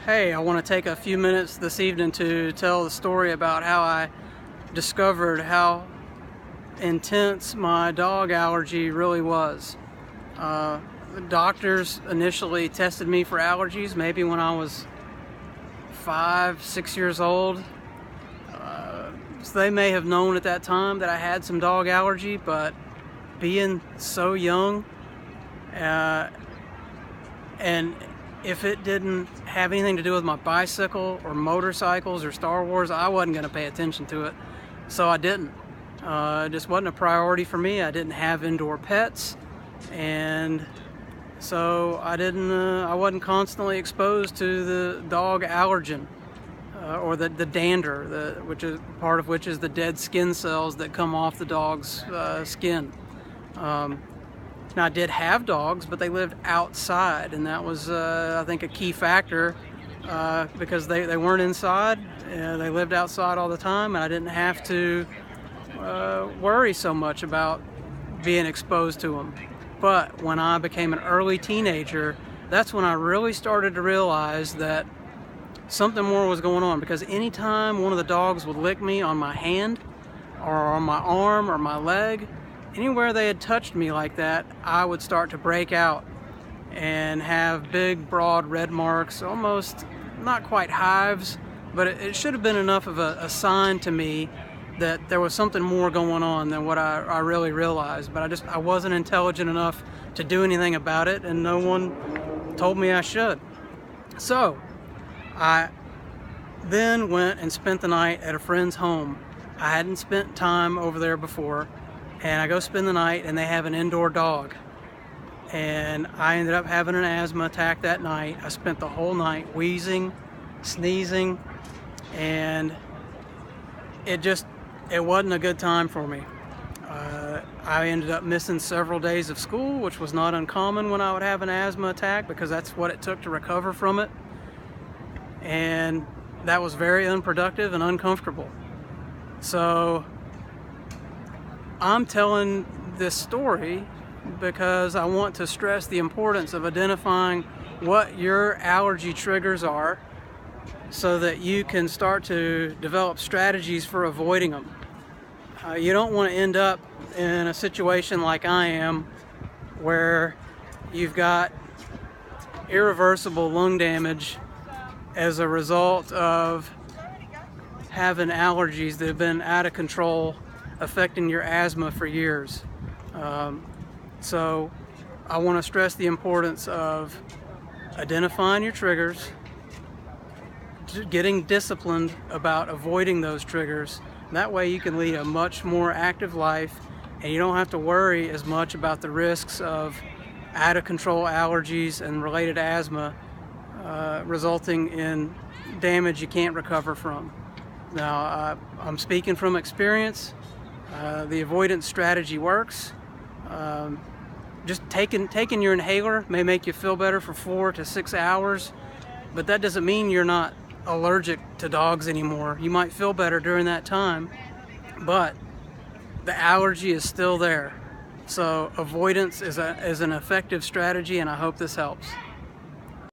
Hey, I want to take a few minutes this evening to tell the story about how I discovered how intense my dog allergy really was. The doctors initially tested me for allergies maybe when I was 5, 6 years old. So they may have known at that time that I had some dog allergy, but being so young, and if it didn't have anything to do with my bicycle or motorcycles or Star Wars, I wasn't going to pay attention to it. So I didn't. It just wasn't a priority for me. I didn't have indoor pets, and so I wasn't constantly exposed to the dog allergen, or the dander, which is part of which is the dead skin cells that come off the dog's skin. Now, I did have dogs, but they lived outside, and that was, I think, a key factor, because they weren't inside. They lived outside all the time, and I didn't have to worry so much about being exposed to them. But when I became an early teenager, that's when I really started to realize that something more was going on, because anytime one of the dogs would lick me on my hand or on my arm or my leg, anywhere they had touched me like that, I would start to break out and have big, broad red marks, almost not quite hives, but it should have been enough of a sign to me that there was something more going on than what I really realized. But I wasn't intelligent enough to do anything about it, and no one told me I should. So I then went and spent the night at a friend's home. I hadn't spent time over there before, and I go spend the night, and they have an indoor dog. And I ended up having an asthma attack that night. I spent the whole night wheezing, sneezing, and it wasn't a good time for me. I ended up missing several days of school, which was not uncommon when I would have an asthma attack, because that's what it took to recover from it. And that was very unproductive and uncomfortable. So I'm telling this story because I want to stress the importance of identifying what your allergy triggers are, so that you can start to develop strategies for avoiding them. You don't want to end up in a situation like I am, where you've got irreversible lung damage as a result of having allergies that have been out of control, affecting your asthma for years. So I want to stress the importance of identifying your triggers, getting disciplined about avoiding those triggers. That way you can lead a much more active life, and you don't have to worry as much about the risks of out of control allergies and related asthma resulting in damage you can't recover from. Now, I'm speaking from experience. The avoidance strategy works. Just taking your inhaler may make you feel better for 4 to 6 hours, but that doesn't mean you're not allergic to dogs anymore. You might feel better during that time, but the allergy is still there. So avoidance is an effective strategy, and I hope this helps.